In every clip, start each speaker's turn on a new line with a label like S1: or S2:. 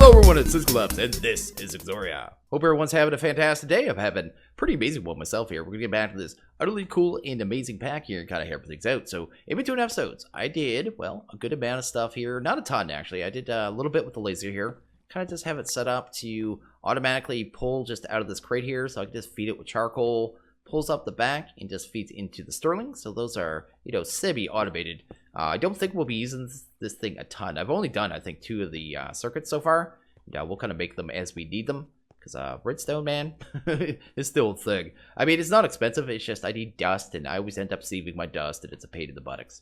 S1: Hello everyone, it's SystemCollapse, and this is Exoria. Hope everyone's having a fantastic day. I'm having a pretty amazing one myself here. We're going to get back to this utterly cool and amazing pack here and kind of help things out. So, in between episodes, I did, well, a good amount of stuff here. Not a ton, actually. I did a little bit with the laser here. Kind of just have it set up to automatically pull just out of this crate here. So I can just feed it with charcoal, pulls up the back, and just feeds into the sterling. So those are, semi-automated. I don't think we'll be using this thing a ton. I've only done, I think, 2 of the circuits so far. We'll kind of make them as we need them. Because redstone, man, is still a thing. I mean, it's not expensive. It's just I need dust, and I always end up saving my dust, and it's a pain in the buttocks.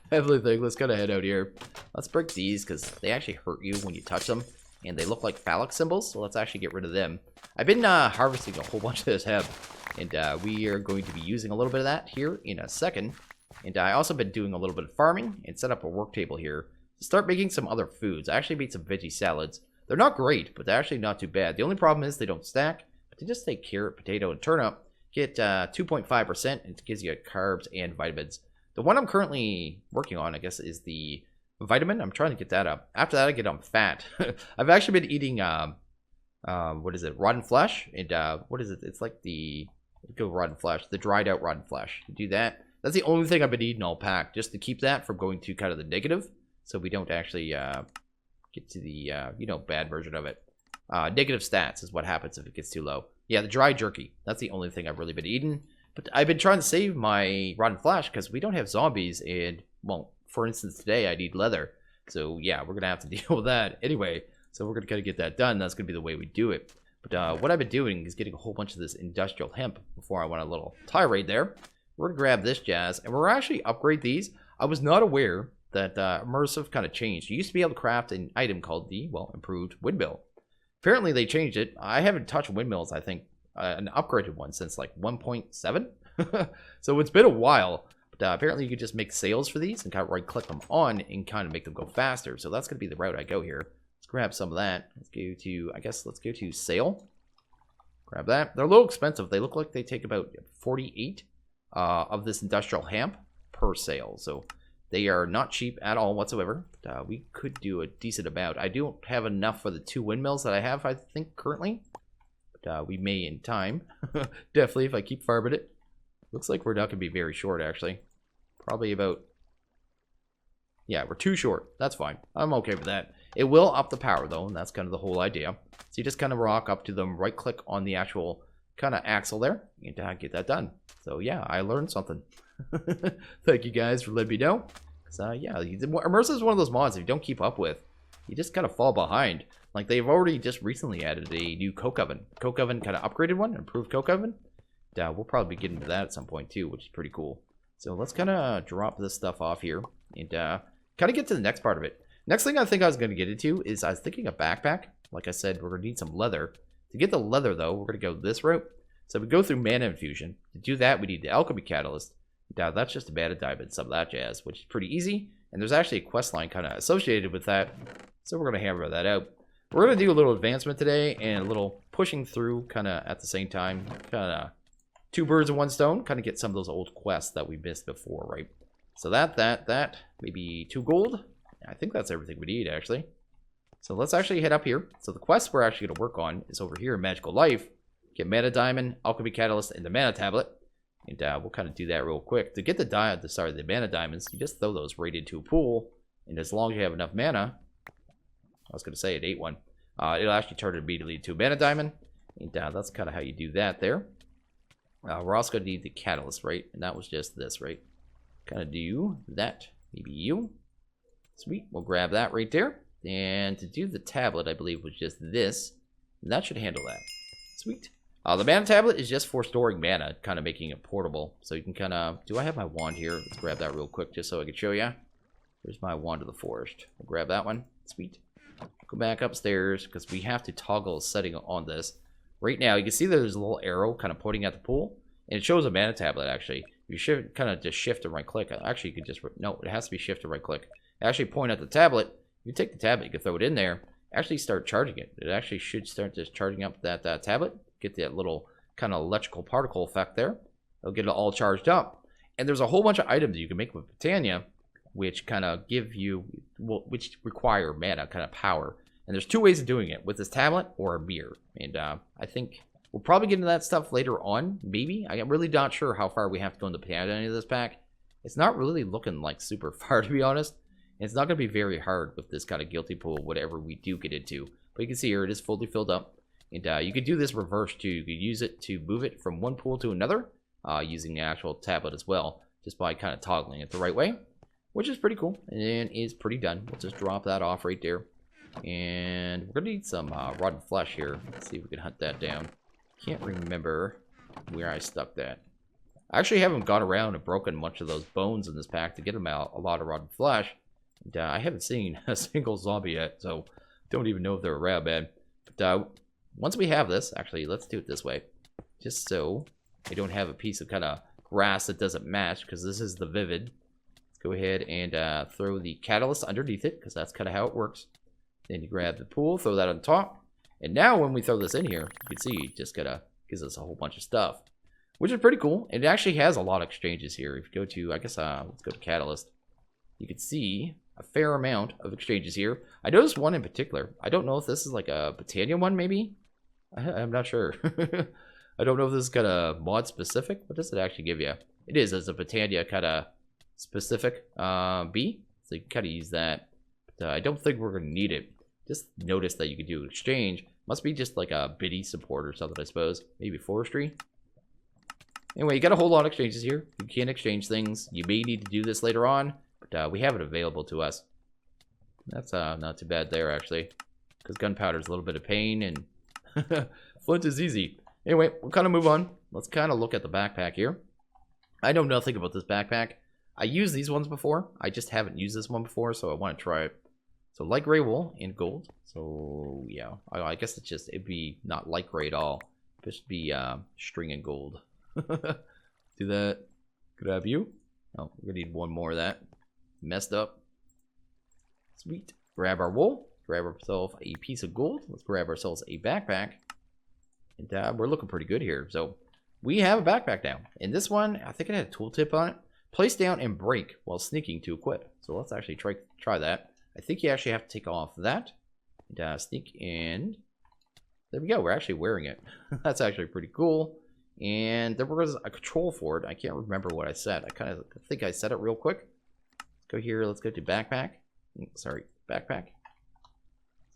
S1: Everything. Let's kind of head out here. Let's break these, because they actually hurt you when you touch them. And they look like phallic symbols, so let's actually get rid of them. I've been harvesting a whole bunch of this hemp. And we are going to be using a little bit of that here in a second. And I also been doing a little bit of farming and set up a work table here to start making some other foods. I actually made some veggie salads. They're not great, but they're actually not too bad. The only problem is they don't stack. But they just take carrot, potato, and turnip. Get 2.5%, and it gives you carbs and vitamins. The one I'm currently working on, I guess, is the vitamin. I'm trying to get that up. After that, I get on fat. I've actually been eating, what is it, rotten flesh? And what is it? It's like the... Go rotten flesh, the dried out rotten flesh. Do that. That's the only thing I've been eating all pack, just to keep that from going to kind of the negative, so we don't actually get to the bad version of it. Negative stats is what happens if it gets too low. Yeah, the dry jerky. That's the only thing I've really been eating. But I've been trying to save my rotten flesh because we don't have zombies, and well, for instance, today I need leather. So yeah, we're gonna have to deal with that anyway. So we're gonna kind of get that done. That's gonna be the way we do it. But what I've been doing is getting a whole bunch of this industrial hemp before I went on a little tirade there. We're going to grab this jazz, and we're actually upgrade these. I was not aware that Immersive kind of changed. You used to be able to craft an item called the, well, improved windmill. Apparently they changed it. I haven't touched windmills, I think, an upgraded one since like 1.7. So it's been a while. But apparently you could just make sails for these and kind of right-click them on and kind of make them go faster. So that's going to be the route I go here. Grab some of that. Let's go to, I guess, let's go to sale. Grab that. They're a little expensive. They look like they take about 48 of this industrial hemp per sale. So they are not cheap at all whatsoever. We could do a decent amount. I don't have enough for the 2 windmills that I have, I think, currently. But we may in time. Definitely, if I keep farming it. Looks like we're not going to be very short, actually. Probably about... Yeah, we're too short. That's fine. I'm okay with that. It will up the power, though, and that's kind of the whole idea. So you just kind of rock up to them, right-click on the actual kind of axle there, and get that done. So, yeah, I learned something. Thank you guys for letting me know. So, yeah, Immersive is one of those mods if you don't keep up with, you just kind of fall behind. Like, they've already just recently added a new coke oven. Coke oven kind of upgraded one, improved coke oven. We'll probably be getting to that at some point, too, which is pretty cool. So, let's kind of drop this stuff off here, and kind of get to the next part of it. Next thing I think I was going to get into is I was thinking a backpack. Like I said, we're going to need some leather. To get the leather, though, we're going to go this route. So we go through mana infusion. To do that, we need the Alchemy Catalyst. Now, that's just a mana diamond, some of that jazz, which is pretty easy. And there's actually a quest line kind of associated with that. So we're going to hammer that out. We're going to do a little advancement today and a little pushing through kind of at the same time. Kind of 2 birds with 1 stone. Kind of get some of those old quests that we missed before, right? So that. Maybe 2 gold. I think that's everything we need, actually. So let's actually head up here. So the quest we're actually going to work on is over here in Magical Life. Get Mana Diamond, Alchemy Catalyst, and the Mana Tablet. And we'll kind of do that real quick. To get the Mana Diamonds, you just throw those right into a pool. And as long as you have enough mana, I was going to say it ate one. It'll actually turn it immediately into a Mana Diamond. And that's kind of how you do that there. We're also going to need the Catalyst, right? And that was just this, right? Kind of do that. Maybe you. Sweet, we'll grab that right there. And to do the tablet, I believe, was just this. And that should handle that. Sweet. The mana tablet is just for storing mana, kind of making it portable. So you can kind of... Do I have my wand here? Let's grab that real quick just so I can show you. There's my wand of the forest. We'll grab that one. Sweet. Go back upstairs because we have to toggle a setting on this. Right now, you can see there's a little arrow kind of pointing at the pool. And it shows a mana tablet, actually. You should kind of just shift and right click. Actually, you could just... No, it has to be shift and right click. Actually point at the tablet. You take the tablet, you can throw it in there, actually start charging it. It actually should start just charging up that tablet, get that little kind of electrical particle effect there. It'll get it all charged up. And there's a whole bunch of items that you can make with Botania, which kind of give you, which require mana, kind of power. And there's two ways of doing it, with this tablet or a mirror. And I think we'll probably get into that stuff later on, maybe. I'm really not sure how far we have to go in the Botania of this pack. It's not really looking like super far, to be honest. And it's not going to be very hard with this kind of guilty pool, whatever we do get into. But you can see here, it is fully filled up. And you could do this reverse, too. You could use it to move it from one pool to another, using the actual tablet as well, just by kind of toggling it the right way, which is pretty cool and is pretty done. We'll just drop that off right there. And we're going to need some rotten flesh here. Let's see if we can hunt that down. Can't remember where I stuck that. I actually haven't gone around and broken much of those bones in this pack to get them out a lot of rotten flesh. And, I haven't seen a single zombie yet, so don't even know if they're around, man. But once we have this, actually, let's do it this way. Just so I don't have a piece of kind of grass that doesn't match, because this is the vivid. Let's go ahead and throw the catalyst underneath it, because that's kind of how it works. Then you grab the pool, throw that on top. And now when we throw this in here, you can see it just kind of gives us a whole bunch of stuff, which is pretty cool. And it actually has a lot of exchanges here. If you go to, I guess, let's go to Catalyst. You can see a fair amount of exchanges here. I noticed one in particular. I don't know if this is like a Botania one, maybe. I'm not sure. I don't know if this is kind of mod specific. What does it actually give you? It is as a Botania kind of specific B. So you can kind of use that. But I don't think we're going to need it. Just notice that you can do exchange. Must be just like a biddy support or something, I suppose. Maybe forestry. Anyway, you got a whole lot of exchanges here. You can exchange things. You may need to do this later on, but we have it available to us. That's not too bad there, actually. Because gunpowder is a little bit of pain, and flint is easy. Anyway, we'll kind of move on. Let's kind of look at the backpack here. I know nothing about this backpack. I used these ones before. I just haven't used this one before, so I want to try it. So light gray wool and gold. So yeah, I guess it'd be not light gray at all. It should be string and gold. Do that. Grab you. Oh, we're gonna need one more of that. Messed up. Sweet. Grab our wool. Grab ourselves a piece of gold. Let's grab ourselves a backpack. And we're looking pretty good here. So we have a backpack now. And this one, I think it had a tooltip on it. Place down and break while sneaking to equip. So let's actually try that. I think you actually have to take off that. And sneak in. There we go. We're actually wearing it. That's actually pretty cool. And there was a control for it. I can't remember what I said. I think I said it real quick. Let's go here. Let's go to backpack. Sorry, backpack.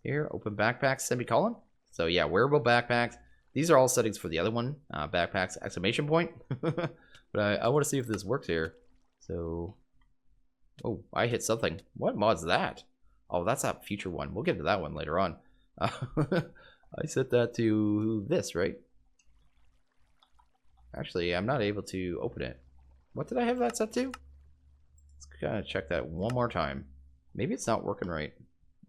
S1: Here, open backpack, semicolon. So yeah, wearable backpacks. These are all settings for the other one. Backpacks, exclamation point. But I want to see if this works here. So, oh, I hit something. What mod's that? Oh, that's a future one. We'll get to that one later on. I set that to this, right? Actually, I'm not able to open it. What did I have that set to? Let's kind of check that one more time. Maybe it's not working right.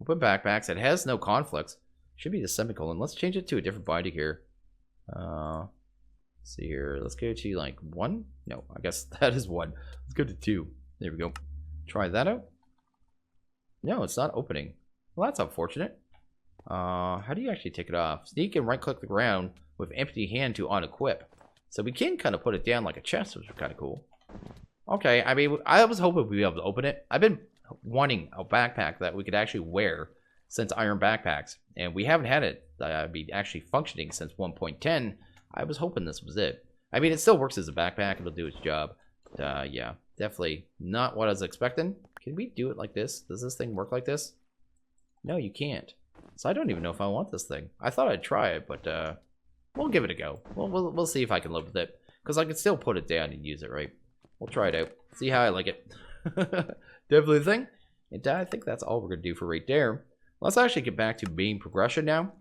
S1: Open backpacks. It has no conflicts. Should be the semicolon. Let's change it to a different binding here. Let's see here. Let's go to like 1. No, I guess that is 1. Let's go to 2. There we go. Try that out. No, it's not opening. Well, that's unfortunate. How do you actually take it off? Sneak and right click the ground with empty hand to unequip. So we can kind of put it down like a chest, which is kind of cool. Okay, I mean, I was hoping we'd be able to open it. I've been wanting a backpack that we could actually wear since Iron Backpacks, and we haven't had it be actually functioning since 1.10. I was hoping this was it. I mean, it still works as a backpack. It'll do its job. But, yeah, definitely not what I was expecting. Can we do it like this? Does this thing work like this? No, you can't. So I don't even know if I want this thing. I thought I'd try it, but we'll give it a go. We'll see if I can live with it. Because I can still put it down and use it, right? We'll try it out. See how I like it. Definitely the thing. And I think that's all we're going to do for right there. Let's actually get back to main progression now.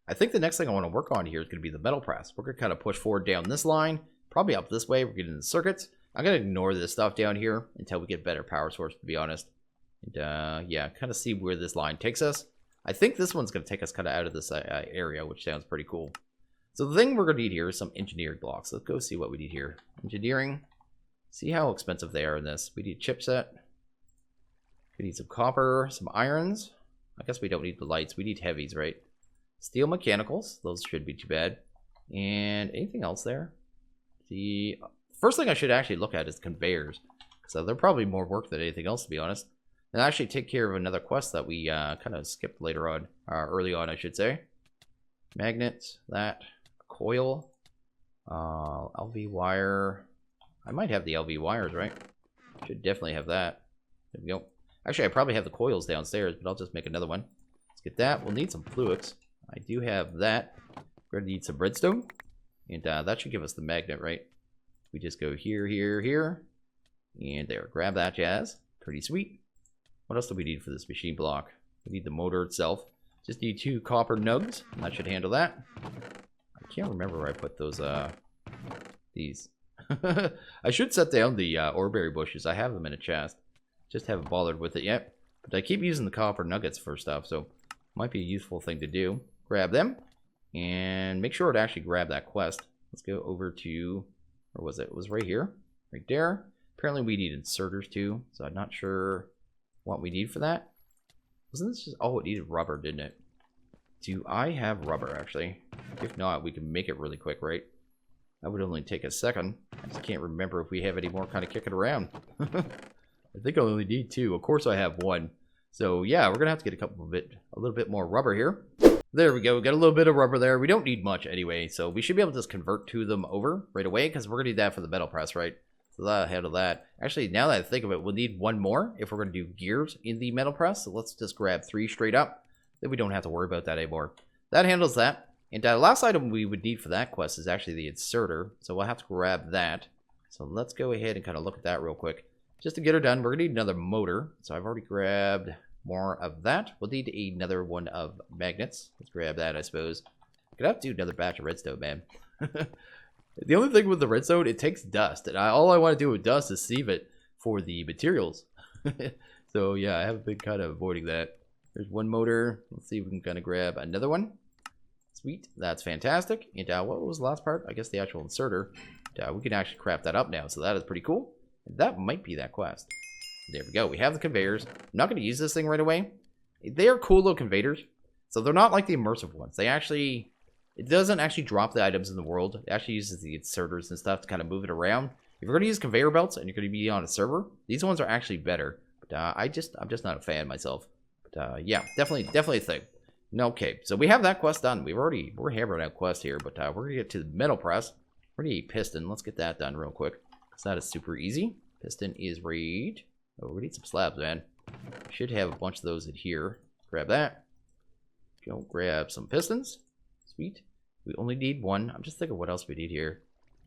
S1: I think the next thing I want to work on here is going to be the metal press. We're going to kind of push forward down this line. Probably up this way. We're getting the circuits. I'm going to ignore this stuff down here until we get better power source, to be honest. And yeah, kind of see where this line takes us. I think this one's going to take us kind of out of this area, which sounds pretty cool. So the thing we're going to need here is some engineered blocks. Let's go see what we need here. Engineering. See how expensive they are in this. We need chipset. We need some copper, some irons. I guess we don't need the lights. We need heavies, right? Steel mechanicals. Those shouldn't be too bad. And anything else there? The first thing I should actually look at is conveyors. So they're probably more work than anything else, to be honest. and actually take care of another quest that we kind of skipped later on, early on, I should say. Magnets, that, coil, LV wire. I might have the LV wires, right? Should definitely have that. There we go. Actually, I probably have the coils downstairs, but I'll just make another one. Let's get that. We'll need some fluids. I do have that. We're going to need some redstone. And that should give us the magnet, right? We just go here, here, here. And there. Grab that jazz. Pretty sweet. What else do we need for this machine block? We need the motor itself. Just need 2 copper nugs. That should handle that. I can't remember where I put those, these. I should set down the oreberry bushes. I have them in a chest. Just haven't bothered with it yet. But I keep using the copper nuggets for stuff, so might be a useful thing to do. Grab them. And make sure to actually grab that quest. Let's go over to, where was it? It was right here. Right there. Apparently we need inserters too, so I'm not sure what we need for that. Wasn't this just, oh, it needed rubber, didn't it? Do I have rubber, actually? If not, we can make it really quick, right? That would only take a second. I just can't remember if we have any more kind of kicking around. I think I only need 2. Of course I have 1. So yeah, we're gonna have to get a little bit more rubber here. There we go. We got a little bit of rubber there. We don't need much anyway, so we should be able to just convert to them over right away, because we're gonna need that for the metal press, right? So that'll handle that. Actually, now that I think of it, we'll need 1 more if we're gonna do gears in the metal press. So let's just grab 3 straight up. Then we don't have to worry about that anymore. That handles that. And the last item we would need for that quest is actually the inserter. So we'll have to grab that. So let's go ahead and kind of look at that real quick. Just to get her done, we're going to need another motor. So I've already grabbed more of that. We'll need another one of magnets. Let's grab that, I suppose. I'm going to have to do another batch of redstone, man. The only thing with the redstone, it takes dust. And all I want to do with dust is save it for the materials. So yeah, I have been kind of avoiding that. There's 1 motor. Let's see if we can kind of grab another one. Sweet, that's fantastic. And what was the last part? I guess the actual inserter. We can actually craft that up now, so that is pretty cool. And that might be that quest. There we go. We have the conveyors. I'm not going to use this thing right away. They are cool little conveyors. So they're not like the immersive ones. They actually, it doesn't actually drop the items in the world. It actually uses the inserters and stuff to kind of move it around. If you're going to use conveyor belts and you're going to be on a server, these ones are actually better. But I'm just not a fan myself. But yeah, definitely a thing. Okay, so we have that quest done. We're hammering out quest here, but we're gonna get to the metal press. We're gonna need piston. Let's get that done real quick, because that is super easy. Piston is right. Oh, we need some slabs, man. Should have a bunch of those in here. Grab that. Go grab some pistons. Sweet. We only need 1. I'm just thinking what else we need here.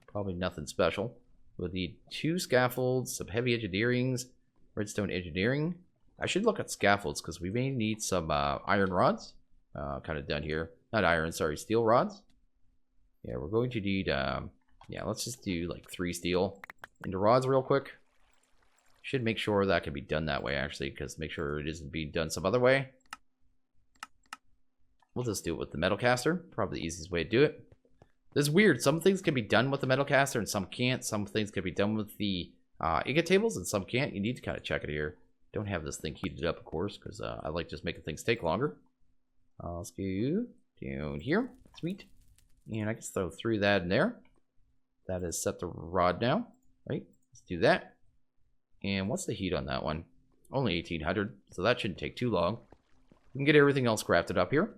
S1: Probably nothing special. We'll need 2 scaffolds, some heavy engineerings, redstone engineering. I should look at scaffolds because we may need some iron rods. Kind of done here. Not iron, sorry, steel rods. Yeah, we're going to need, yeah, let's just do like 3 steel into rods real quick. Should make sure that can be done that way, actually, because make sure it isn't being done some other way. We'll just do it with the metal caster. Probably the easiest way to do it. This is weird. Some things can be done with the metal caster and some can't. Some things can be done with the ingot tables and some can't. You need to kind of check it here. Don't have this thing heated up, of course, because I like just making things take longer. Let's go down here. Sweet. And I can throw through that in there. That is set the rod now. Right? Let's do that. And what's the heat on that one? Only 1800, so that shouldn't take too long. We can get everything else crafted up here.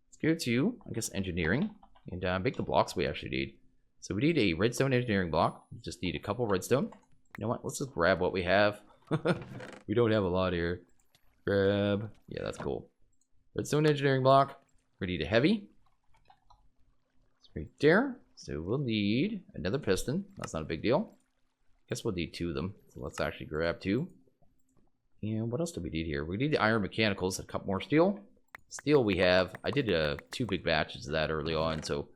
S1: Let's go to, I guess, engineering. And make the blocks we actually need. So we need a redstone engineering block. We just need a couple redstone. You know what? Let's just grab what we have. We don't have a lot here. Grab. Yeah, that's cool. Redstone engineering block. We need a heavy. It's right there. So we'll need another piston. That's not a big deal. Guess we'll need 2 of them. So let's actually grab 2. And what else do we need here? We need the iron mechanicals, a couple more steel. Steel we have. I did 2 big batches of that early on, so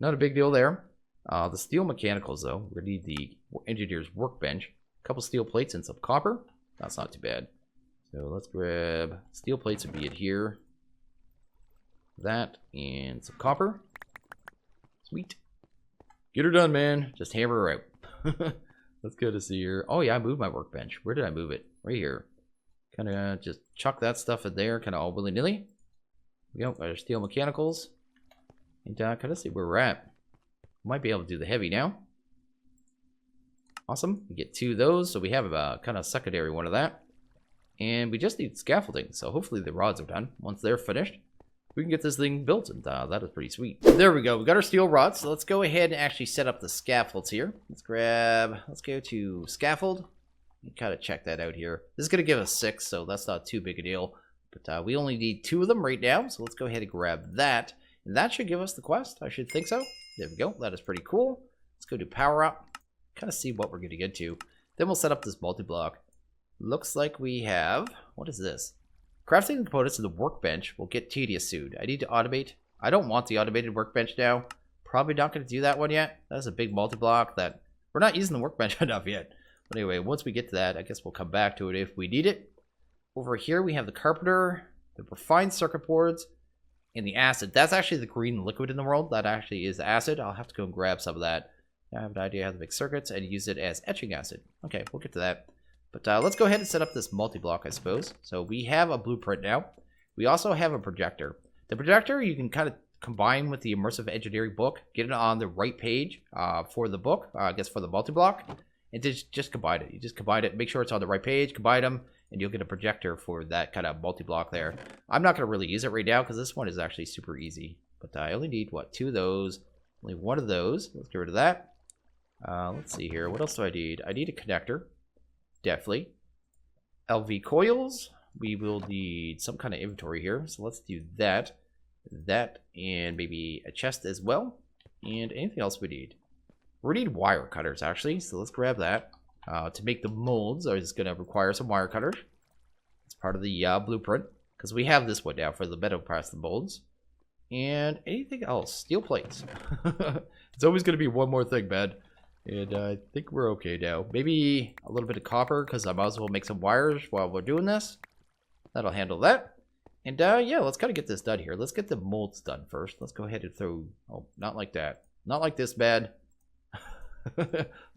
S1: not a big deal there. The steel mechanicals, though, we need the engineer's workbench. A couple steel plates and some copper. That's not too bad. So let's grab steel plates would be it here. That and some copper. Sweet. Get her done, man. Just hammer her out. That's good to see her. Oh yeah, I moved my workbench. Where did I move it? Right here. Kind of just chuck that stuff in there, kind of all willy-nilly. We got our steel mechanicals. And kind of see where we're at. Might be able to do the heavy now. Awesome. We get 2 of those, so we have a kind of secondary one of that. And we just need scaffolding, so hopefully the rods are done. Once they're finished, we can get this thing built, and that is pretty sweet. There we go. We got our steel rods, so let's go ahead and actually set up the scaffolds here. Let's go to scaffold. Kind of check that out here. This is going to give us 6, so that's not too big a deal. But we only need 2 of them right now, so let's go ahead and grab that. And that should give us the quest. I should think so. There we go. That is pretty cool. Let's go to power up. Kind of see what we're going to get to. Then we'll set up this multi-block. Looks like we have... What is this? Crafting the components of the workbench will get tedious soon. I need to automate. I don't want the automated workbench now. Probably not going to do that one yet. That's a big multi-block that... We're not using the workbench enough yet. But anyway, once we get to that, I guess we'll come back to it if we need it. Over here we have the Carpenter, the refined circuit boards, and the acid. That's actually the green liquid in the world. That actually is acid. I'll have to go and grab some of that. I have an idea how to make circuits and use it as etching acid. Okay, we'll get to that. But let's go ahead and set up this multi-block, I suppose. So we have a blueprint now. We also have a projector. The projector you can kind of combine with the Immersive Engineering book. Get it on the right page for the book, I guess for the multi-block. And just combine it. You just combine it, make sure it's on the right page, combine them, and you'll get a projector for that kind of multi-block there. I'm not going to really use it right now because this one is actually super easy. But I only need, what, 2 of those. Only 1 of those. Let's get rid of that. Let's see here. What else do I need? I need a connector. Definitely. LV coils. We will need some kind of inventory here. So let's do that. That and maybe a chest as well. And anything else we need. We need wire cutters actually. So let's grab that. To make the molds, I was going to require some wire cutters. It's part of the blueprint. Because we have this one now for the metal press, the molds. And anything else? Steel plates. It's always going to be one more thing, man. And I think we're okay now. Maybe a little bit of copper, because I might as well make some wires while we're doing this. That'll handle that. And yeah, let's kind of get this done here. Let's get the molds done first. Let's go ahead and throw... Oh, not like that. Not like this, bad.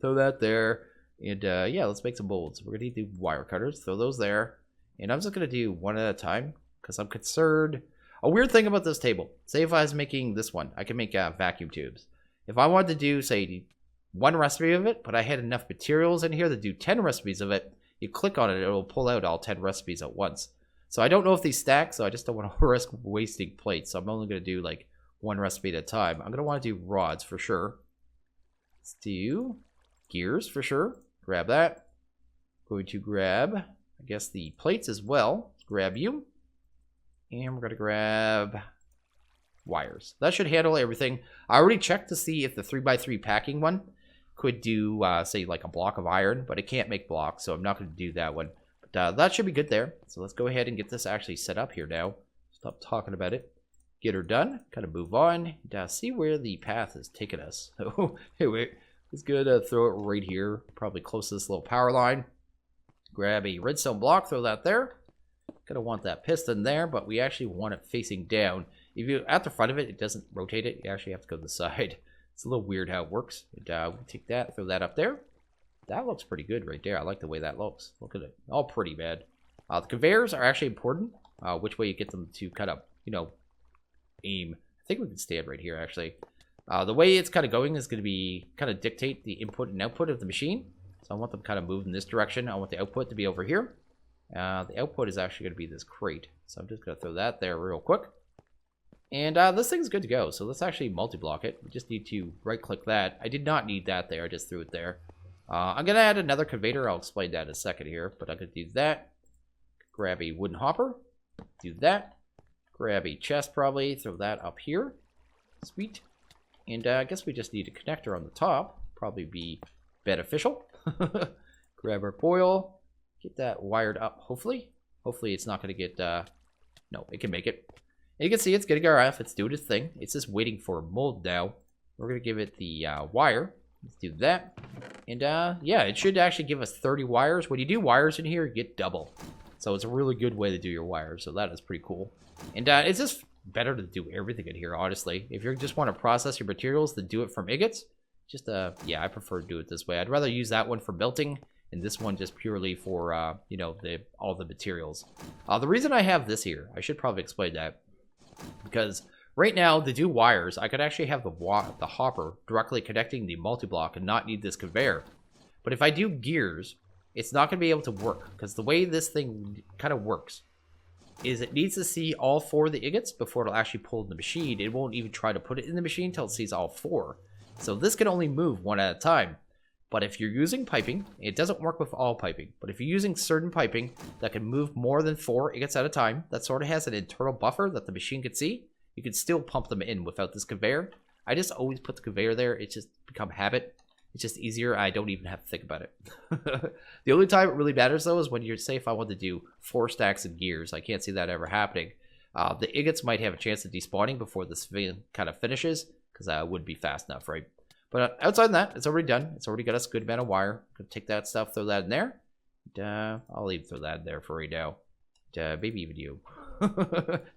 S1: Throw that there. And yeah, let's make some molds. We're going to need the wire cutters. Throw those there. And I'm just going to do one at a time, because I'm concerned... A weird thing about this table. Say if I was making this one, I can make vacuum tubes. If I wanted to do, say... 1 recipe of it, but I had enough materials in here to do 10 recipes of it. You click on it, it'll pull out all 10 recipes at once. So I don't know if these stack, so I just don't want to risk wasting plates. So I'm only going to do like 1 recipe at a time. I'm going to want to do rods for sure. Let's do gears for sure. Grab that. Going to grab, I guess, the plates as well. Let's grab you. And we're going to grab wires. That should handle everything. I already checked to see if the 3x3 packing one could do, say, like a block of iron, but it can't make blocks, so I'm not going to do that one. But that should be good there. So let's go ahead and get this actually set up here now. Stop talking about it. Get her done. Kind of move on. See where the path is taking us. So, anyway, let's go to throw it right here, probably close to this little power line. Grab a redstone block, throw that there. Gonna want that piston there, but we actually want it facing down. If you at the front of it, it doesn't rotate it. You actually have to go to the side. It's a little weird how it works. And, we'll take that, throw that up there. That looks pretty good right there. I like the way that looks. Look at it. All pretty bad. The conveyors are actually important. Which way you get them to kind of, you know, aim. I think we can stand right here, actually. The way it's kind of going is going to be kind of dictate the input and output of the machine. So I want them kind of moved in this direction. I want the output to be over here. The output is actually going to be this crate. So I'm just going to throw that there real quick. And this thing's good to go. So let's actually multi-block it. We just need to right-click that. I did not need that there. I just threw it there. I'm going to add another conveyor. I'll explain that in a second here. But I'm going to do that. Grab a wooden hopper. Do that. Grab a chest probably. Throw that up here. Sweet. And I guess we just need a connector on the top. Probably be beneficial. Grab our coil. Get that wired up, hopefully. Hopefully it's not going to get... No, it can make it. And you can see it's getting our F. It's doing its thing. It's just waiting for a mold now. We're going to give it the wire. Let's do that. And yeah, it should actually give us 30 wires. When you do wires in here, you get double. So it's a really good way to do your wires. So that is pretty cool. And it's just better to do everything in here, honestly. If you just want to process your materials, then do it from ingots. Just, yeah, I prefer to do it this way. I'd rather use that one for melting. And this one just purely for, you know, all the materials. The reason I have this here, I should probably explain that. Because right now, to do wires, I could actually have the hopper directly connecting the multi-block and not need this conveyor. But if I do gears, it's not going to be able to work. Because the way this thing kind of works is it needs to see all 4 of the ingots before it'll actually pull in the machine. It won't even try to put it in the machine until it sees all 4. So this can only move 1 at a time. But if you're using piping, it doesn't work with all piping. But if you're using certain piping that can move more than 4 ingots at a time, that sort of has an internal buffer that the machine can see, you can still pump them in without this conveyor. I just always put the conveyor there. It's just become habit. It's just easier. I don't even have to think about it. The only time it really matters, though, is when you're, say, if I want to do 4 stacks of gears. I can't see that ever happening. The ingots might have a chance of despawning before this kind of finishes, because that wouldn't be fast enough, right? But outside of that, it's already done. It's already got us a good amount of wire. Gonna take that stuff, throw that in there. And, I'll even throw that in there for right now. Maybe even you.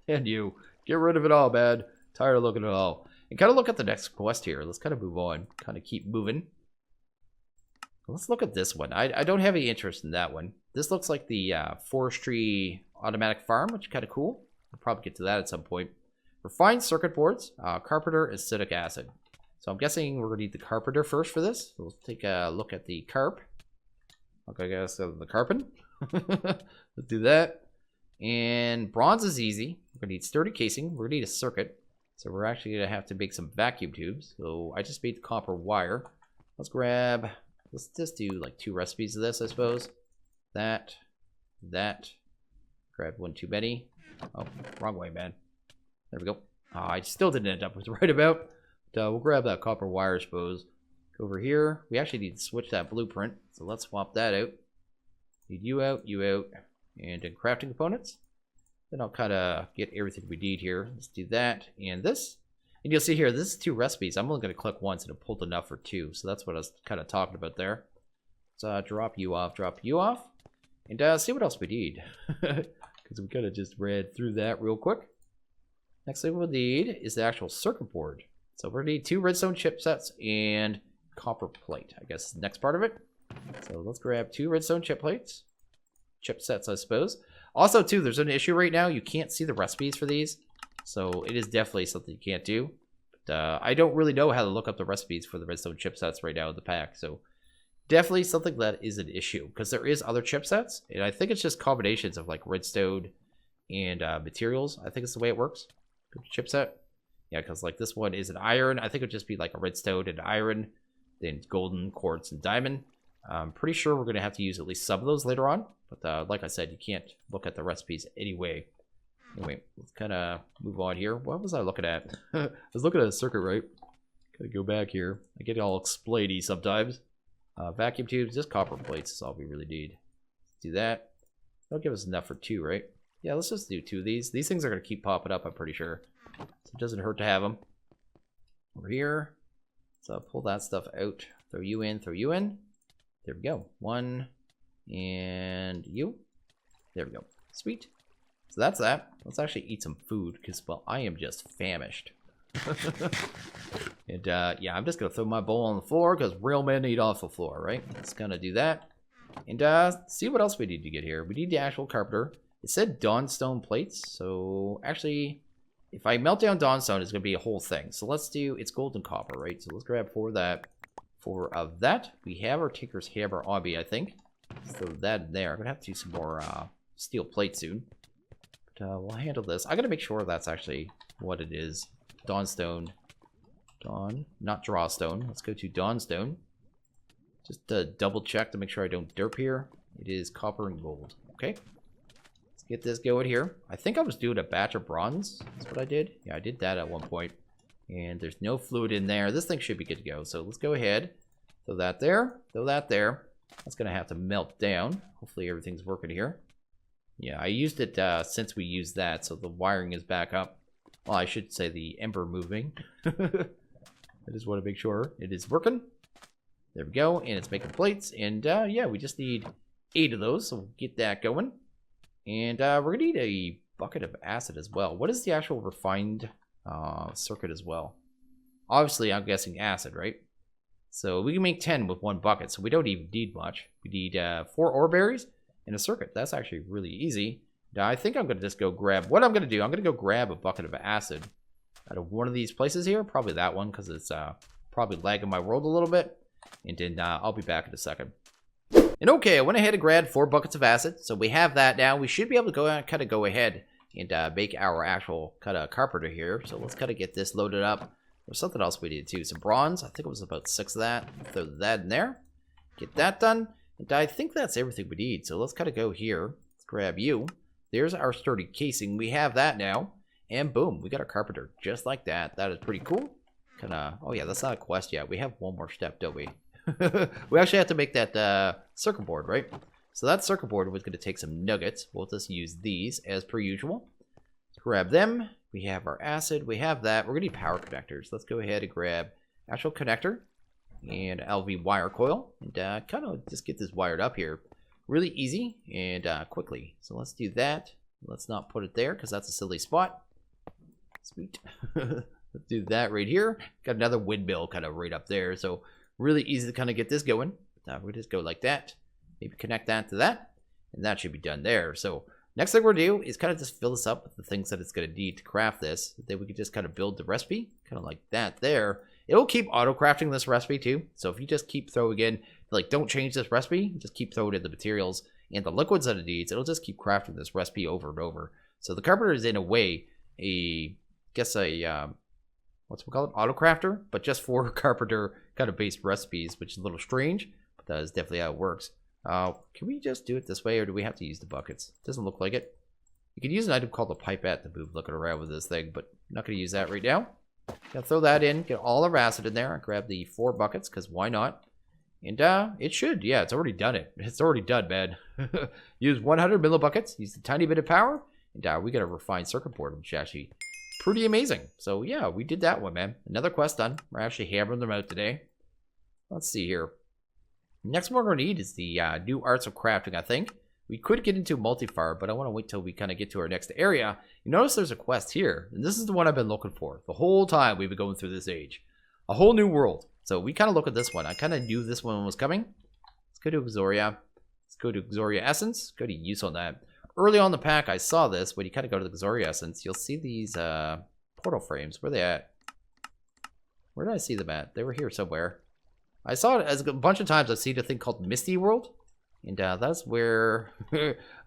S1: And you. Get rid of it all, man. Tired of looking at it all. And kind of look at the next quest here. Let's kind of move on. Kind of keep moving. Let's look at this one. I don't have any interest in that one. This looks like the forestry automatic farm, which is kind of cool. We'll probably get to that at some point. Refined circuit boards, Carpenter, acetic acid. So I'm guessing we're going to need the Carpenter first for this. So let's take a look at the carp. Okay, I guess the carpent. Let's do that. And bronze is easy. We're going to need sturdy casing. We're going to need a circuit. So we're actually going to have to make some vacuum tubes. So I just made the copper wire. Let's just do like 2 recipes of this, I suppose. That. Grab 1 too many. Oh, wrong way, man. There we go. Oh, I still didn't end up with the right amount. But, we'll grab that copper wire, I suppose. Go over here. We actually need to switch that blueprint. So let's swap that out. Need you out, and then crafting components. Then I'll kind of get everything we need here. Let's do that and this. And you'll see here, this is 2 recipes. I'm only going to click once and it pulled enough for 2. So that's what I was kind of talking about there. Let's drop you off. And see what else we need. Because we kind of just read through that real quick. Next thing we'll need is the actual circuit board. So we're going to need 2 redstone chipsets and copper plate. I guess is the next part of it. So let's grab 2 redstone chipsets, I suppose. Also, too, there's an issue right now. You can't see the recipes for these. So it is definitely something you can't do. But I don't really know how to look up the recipes for the redstone chipsets right now in the pack. So definitely something that is an issue. Because there is other chipsets. And I think it's just combinations of like redstone and materials. I think it's the way it works. Chipset. Yeah, because like this one is an iron. I think it would just be like a redstone and iron. Then golden, quartz, and diamond. I'm pretty sure we're going to have to use at least some of those later on. But like I said, you can't look at the recipes anyway. Anyway, let's kind of move on here. What was I looking at? I was looking at a circuit, right? Gotta go back here. I get all explainy sometimes. Vacuum tubes, just copper plates is all we really need. Let's do that. That'll give us enough for 2, right? Yeah, let's just do 2 of these. These things are going to keep popping up, I'm pretty sure. So it doesn't hurt to have them. Over here. So pull that stuff out. Throw you in, There we go. 1. And you. There we go. Sweet. So that's that. Let's actually eat some food because, well, I am just famished. And yeah, I'm just gonna throw my bowl on the floor because real men eat off the floor, right? Let's gonna do that. And see what else we need to get here. We need the actual carpenter. It said dawnstone plates, so actually, if I melt down dawnstone, it's gonna be a whole thing. So let's do, it's gold and copper, right? So let's grab 4 of that. 4 of that. We have our Tinker's Hammer obby, I think. Throw that in there. I'm gonna have to do some more steel plate soon. But we'll handle this. I gotta make sure that's actually what it is. Dawnstone. Dawn, not drawstone. Let's go to dawnstone. Just double check to make sure I don't derp here. It is copper and gold. Okay. Let's get this going here. I think I was doing a batch of bronze. That's what I did. Yeah, I did that at one point. And there's no fluid in there. This thing should be good to go. So let's go ahead. Throw that there. Throw that there. That's going to have to melt down. Hopefully everything's working here. Yeah, I used it since we used that. So the wiring is back up. Well, I should say the ember moving. I just want to make sure it is working. There we go. And it's making plates. And yeah, we just need 8 of those. So we'll get that going. And we're going to need a bucket of acid as well. What is the actual refined circuit as well? Obviously, I'm guessing acid, right? So we can make 10 with 1 bucket. So we don't even need much. We need 4 ore berries and a circuit. That's actually really easy. Now, I think I'm going to just go grab... What I'm going to do, I'm going to go grab a bucket of acid out of one of these places here. Probably that one, because it's probably lagging my world a little bit. And then I'll be back in a second. And okay, I went ahead and grabbed 4 buckets of acid. So we have that now. We should be able to go ahead and make our actual kind of carpenter here. So let's kind of get this loaded up. There's something else we need too. Some bronze. I think it was about 6 of that. Throw that in there. Get that done. And I think that's everything we need. So let's kind of go here. Let's grab you. There's our sturdy casing. We have that now. And boom, we got our carpenter just like that. That is pretty cool. Kind of, oh yeah, that's not a quest yet. We have one more step, don't we? We actually have to make that circuit board, right? So that circuit board was going to take some nuggets. We'll just use these as per usual. Let's grab them. We have our acid. We have that. We're going to need power connectors. Let's go ahead and grab actual connector and LV wire coil. And kind of just get this wired up here. Really easy and quickly. So let's do that. Let's not put it there because that's a silly spot. Sweet. Let's do that right here. Got another windmill kind of right up there. So really easy to kind of get this going. We just go like that. Maybe connect that to that. And that should be done there. So next thing we're going to do is kind of just fill this up with the things that it's going to need to craft this. Then we can just kind of build the recipe. Kind of like that there. It'll keep auto-crafting this recipe too. So if you just keep throwing in, like don't change this recipe. Just keep throwing in the materials and the liquids that it needs. It'll just keep crafting this recipe over and over. So the Carpenter is in a way what's we call it? Auto crafter, but just for Carpenter kind of based recipes, which is a little strange, but that is definitely how it works. Can we just do it this way, or do we have to use the buckets? Doesn't look like it. You can use an item called the pipette to move looking around with this thing, but I'm not going to use that right now. Gonna throw that in, get all our acid in there, grab the 4 buckets, because why not? And it should, yeah, it's already done it. It's already done, man. Use 100 millibuckets, use a tiny bit of power, and we got a refined circuit board, which is actually pretty amazing. So yeah, we did that one, man. Another quest done. We're actually hammering them out today. Let's see here. Next one we're going to need is the new arts of crafting, I think. We could get into multi-fire, but I want to wait till we kind of get to our next area. You notice there's a quest here, and this is the one I've been looking for the whole time we've been going through this age. A whole new world. So we kind of look at this one. I kind of knew this one was coming. Let's go to Exoria. Let's go to Exoria Essence. Go to use on that. Early on in the pack, I saw this. When you kind of go to the Exoria Essence, you'll see these portal frames. Where are they at? Where did I see them at? They were here somewhere. I saw it as a bunch of times. I've seen a thing called Misty World. And that's where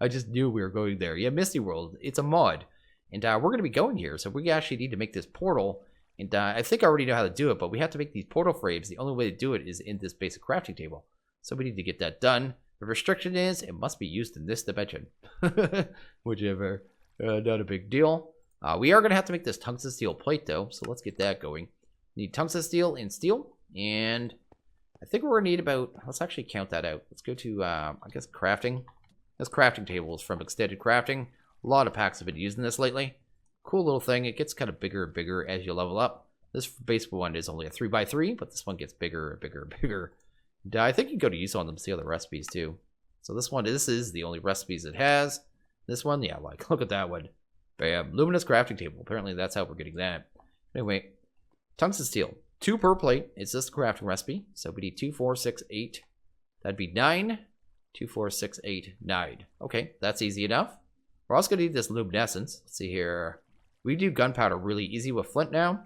S1: I just knew we were going there. Yeah, Misty World. It's a mod. And we're going to be going here. So we actually need to make this portal. And I think I already know how to do it. But we have to make these portal frames. The only way to do it is in this basic crafting table. So we need to get that done. The restriction is it must be used in this dimension. Whichever. Not a big deal. We are going to have to make this tungsten steel plate, though. So let's get that going. Need tungsten steel and steel. And I think we're going to need about, let's actually count that out. Let's go to, I guess, crafting. This crafting table is from Extended Crafting. A lot of packs have been using this lately. Cool little thing. It gets kind of bigger and bigger as you level up. This base one is only a 3x3, but this one gets bigger and bigger and bigger. And I think you can go to use on them, see other recipes too. So this is the only recipes it has. This one, yeah, like, look at that one. Bam. Luminous crafting table. Apparently that's how we're getting that. Anyway, tungsten steel. 2 per plate. It's just a crafting recipe. So we need 2, 4, 6, 8. That'd be 9. 2, 4, 6, 8, 9. Okay, that's easy enough. We're also going to need this luminescence. Let's see here. We do gunpowder really easy with flint now.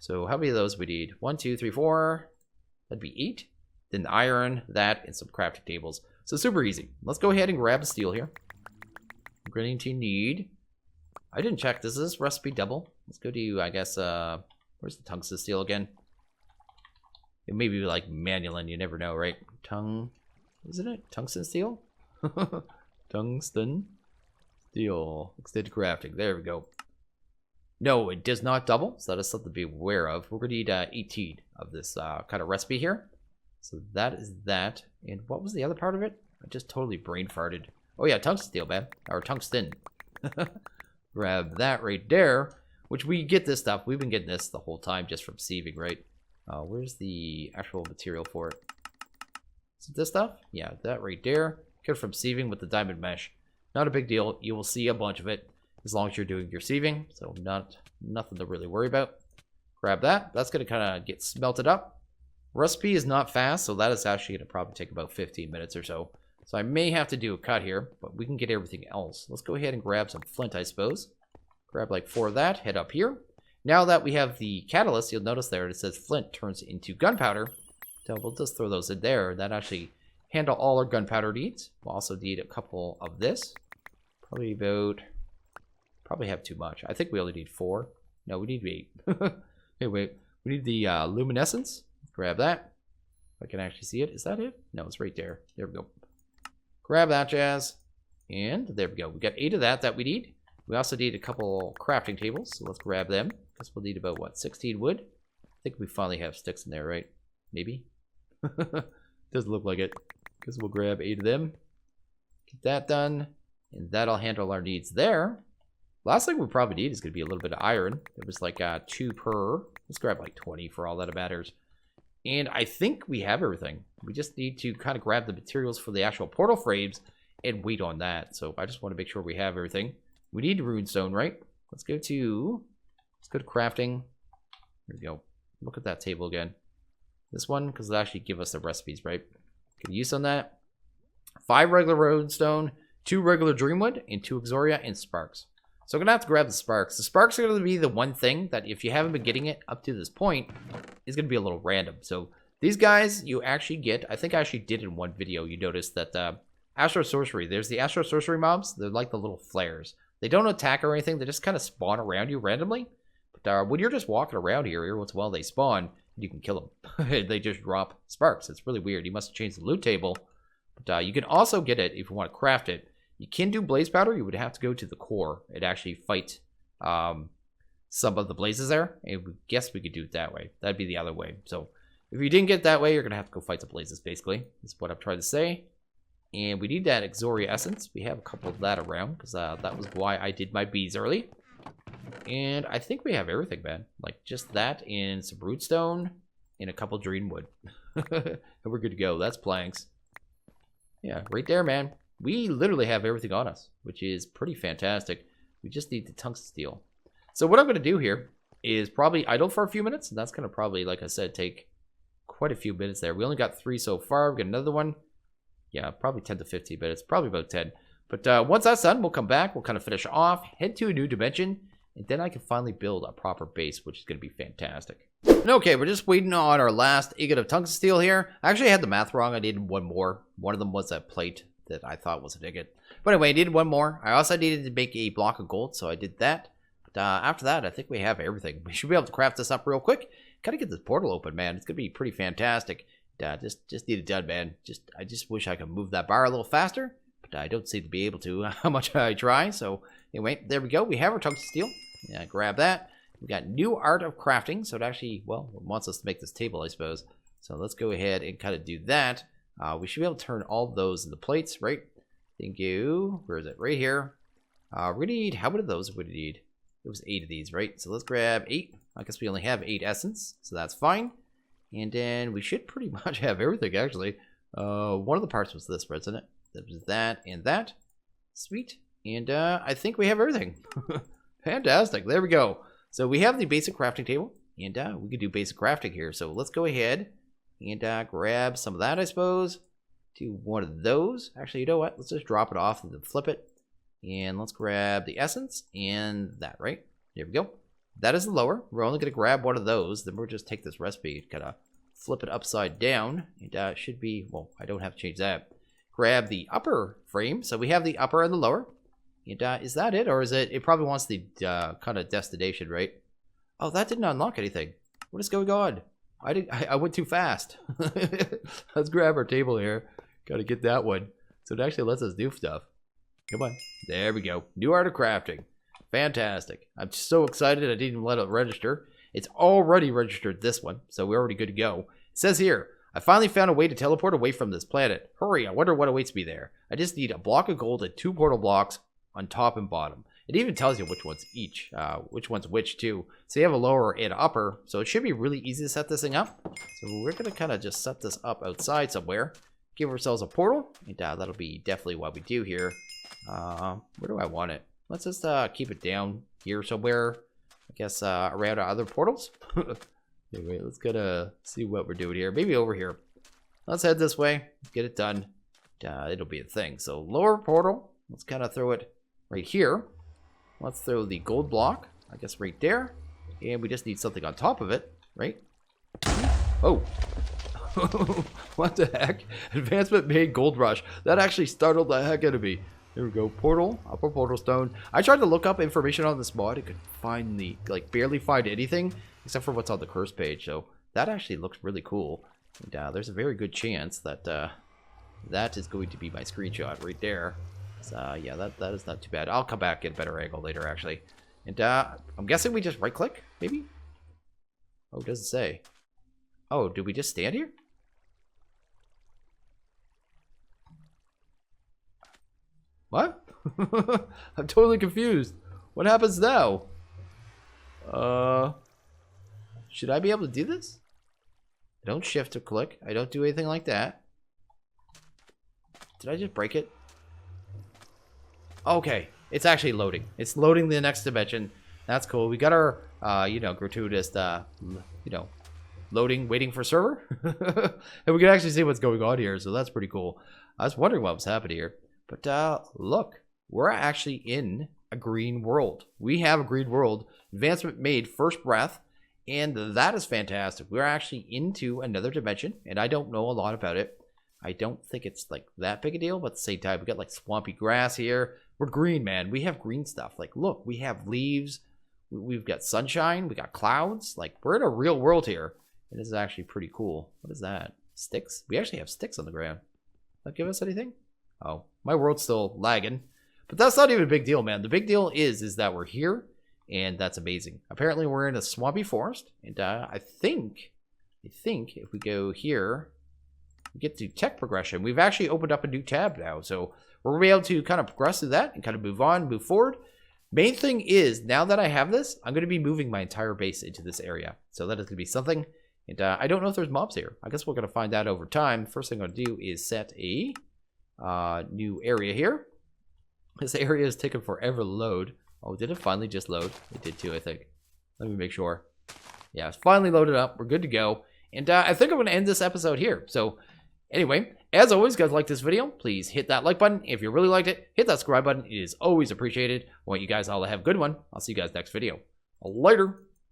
S1: So how many of those we need? 1, 2, 3, 4. That'd be 8. Then iron, that, and some crafting tables. So super easy. Let's go ahead and grab the steel here. We're going to need... I didn't check. Does this recipe double? Let's go to, I guess, where's the tungsten steel again? It may be like manulin, you never know, right? Isn't it? Tungsten steel? Tungsten steel. Extended crafting. There we go. No, it does not double, so that is something to be aware of. We're going to need 18 of this kind of recipe here. So that is that. And what was the other part of it? I just totally brain farted. Oh yeah, tungsten steel, man. Or tungsten. Grab that right there. Which we get this stuff. We've been getting this the whole time just from sieving, right? Where's the actual material for it? Is it this stuff? Yeah, that right there. Get it from sieving with the diamond mesh. Not a big deal. You will see a bunch of it as long as you're doing your sieving. So nothing to really worry about. Grab that. That's going to kind of get smelted up. Recipe is not fast, so that is actually going to probably take about 15 minutes or so. So I may have to do a cut here, but we can get everything else. Let's go ahead and grab some flint, I suppose. Grab like 4 of that, head up here. Now that we have the catalyst, you'll notice there it says flint turns into gunpowder. So we'll just throw those in there. That actually handle all our gunpowder needs. We'll also need a couple of this. Probably have too much. I think we only need 4. No, we need 8. Hey, wait. We need the luminescence. Grab that. If I can actually see it. Is that it? No, it's right there. There we go. Grab that jazz. And there we go. We got 8 of that we need. We also need a couple crafting tables. So let's grab them. Because we'll need about, what, 16 wood? I think we finally have sticks in there, right? Maybe? Doesn't look like it. Because we'll grab 8 of them. Get that done. And that'll handle our needs there. Last thing we probably need is going to be a little bit of iron. It was like 2 per. Let's grab like 20 for all that matters. And I think we have everything. We just need to kind of grab the materials for the actual portal frames and wait on that. So I just want to make sure we have everything. We need runestone, right? Let's go to crafting. There we go. Look at that table again. This one, because it'll actually give us the recipes, right? Can use on that. 5 regular roadstone, 2 regular dreamwood, and 2 Exoria and sparks. So I'm going to have to grab the sparks. The sparks are going to be the one thing that if you haven't been getting it up to this point, is going to be a little random. So these guys you actually get, I think I actually did in one video, you noticed that Astro Sorcery, there's the Astro Sorcery mobs. They're like the little flares. They don't attack or anything. They just kind of spawn around you randomly. But when you're just walking around here, every once in a while they spawn, you can kill them. They just drop sparks. It's really weird. You must change the loot table. But you can also get it if you want to craft it. You can do blaze powder. You would have to go to the core and actually fight some of the blazes there. And we guess we could do it that way. That'd be the other way. So if you didn't get it that way, you're going to have to go fight the blazes, basically. Is what I'm trying to say. And we need that Exoria essence. We have a couple of that around because that was why I did my bees early. And I think we have everything, man. Like just that and some rootstone and a couple dreamwood. And we're good to go. That's planks. Yeah, right there, man. We literally have everything on us, which is pretty fantastic. We just need the tungsten steel. So what I'm going to do here is probably idle for a few minutes. And that's going to probably, like I said, take quite a few minutes there. We only got 3 so far. We've got another one. Yeah, probably 10 to 15 minutes. Probably about 10. But once that's done, we'll come back. We'll kind of finish off, head to a new dimension. And then I can finally build a proper base, which is going to be fantastic. Okay, we're just waiting on our last ingot of tungsten steel here. I actually had the math wrong. I needed one more. One of them was that plate that I thought was an ingot. But anyway, I needed one more. I also needed to make a block of gold, so I did that. But after that, I think we have everything. We should be able to craft this up real quick. Gotta get this portal open, man. It's gonna be pretty fantastic. Just need it done, man. I just wish I could move that bar a little faster, but I don't seem to be able to. How much I try. So anyway, there we go. We have our tungsten steel. Yeah, grab that. We got new art of crafting, so it actually, well, it wants us to make this table, I suppose. So let's go ahead and kind of do that. We should be able to turn all of those into plates, right? Thank you. Where is it? Right here. We need, how many of those would we need? It was 8 of these, right? So let's grab 8. I guess we only have 8 essence, so that's fine. And then we should pretty much have everything, actually. One of the parts was this, wasn't it? That was that and that. Sweet. And I think we have everything. Fantastic. There we go. So we have the basic crafting table. And we could do basic crafting here. So let's go ahead and grab some of that, I suppose. Do one of those. Actually, you know what? Let's just drop it off and then flip it. And let's grab the essence and that, right? There we go. That is the lower. We're only going to grab one of those. Then we'll just take this recipe, kind of flip it upside down. And it should be, well, I don't have to change that. Grab the upper frame. So we have the upper and the lower. And is that it? Or is it probably wants the kind of destination, right? Oh, that didn't unlock anything. What is going on? I went too fast. Let's grab our table here. Got to get that one. So it actually lets us do stuff. Come on. There we go. New art of crafting. Fantastic. I'm so excited I didn't even let it register. It's already registered this one, so we're already good to go. It says here, I finally found a way to teleport away from this planet. Hurry, I wonder what awaits me there. I just need a block of gold and 2 portal blocks on top and bottom. It even tells you which one's each, which one's which too. So you have a lower and upper, so it should be really easy to set this thing up. So we're going to kind of just set this up outside somewhere. Give ourselves a portal, and that'll be definitely what we do here. Where do I want it? Let's just keep it down here somewhere. I guess around our other portals. Anyway, let's gotta see what we're doing here. Maybe over here. Let's head this way. Get it done. It'll be a thing. So lower portal. Let's kind of throw it right here. Let's throw the gold block. I guess right there. And we just need something on top of it, right? Oh. What the heck? Advancement made gold rush. That actually startled the heck out of me. There we go. Portal. Upper portal stone. I tried to look up information on this mod. I could find the, like, barely find anything except for what's on the curse page. So that actually looks really cool. And there's a very good chance that that is going to be my screenshot right there. So yeah, that is not too bad. I'll come back, get a better angle later, actually. And I'm guessing we just right click, maybe? Oh, it doesn't say. Oh, did we just stand here? What? I'm totally confused. What happens now? Should I be able to do this? I don't shift or click. I don't do anything like that. Did I just break it? Okay, it's actually loading. It's loading the next dimension. That's cool. We got our, you know, gratuitous, you know, loading, waiting for server. And we can actually see what's going on here, so that's pretty cool. I was wondering what was happening here. But look, we're actually in a green world. We have a green world. Advancement made first breath, and that is fantastic. We're actually into another dimension, and I don't know a lot about it. I don't think it's like that big a deal, but at the same time, we got like swampy grass here. We're green, man. We have green stuff. Like, look, we have leaves. We've got sunshine. We got clouds. Like, we're in a real world here. And this is actually pretty cool. What is that? Sticks? We actually have sticks on the ground. Does that give us anything? Oh, my world's still lagging. But that's not even a big deal, man. The big deal is that we're here, and that's amazing. Apparently, we're in a swampy forest. And I think if we go here, we get to tech progression. We've actually opened up a new tab now. So we're going to be able to kind of progress through that and kind of move on, move forward. Main thing is, now that I have this, I'm going to be moving my entire base into this area. So that is going to be something. And I don't know if there's mobs here. I guess we're going to find out over time. First thing I'm going to do is set a new area here. This area is taking forever to load. Oh, did it finally just load? It did too, I think. Let me make sure. Yeah, it's finally loaded up. We're good to go. And I think I'm going to end this episode here. So anyway, as always, guys, like this video, please hit that like button. If you really liked it, hit that subscribe button. It is always appreciated. I want you guys all to have a good one. I'll see you guys next video. Later.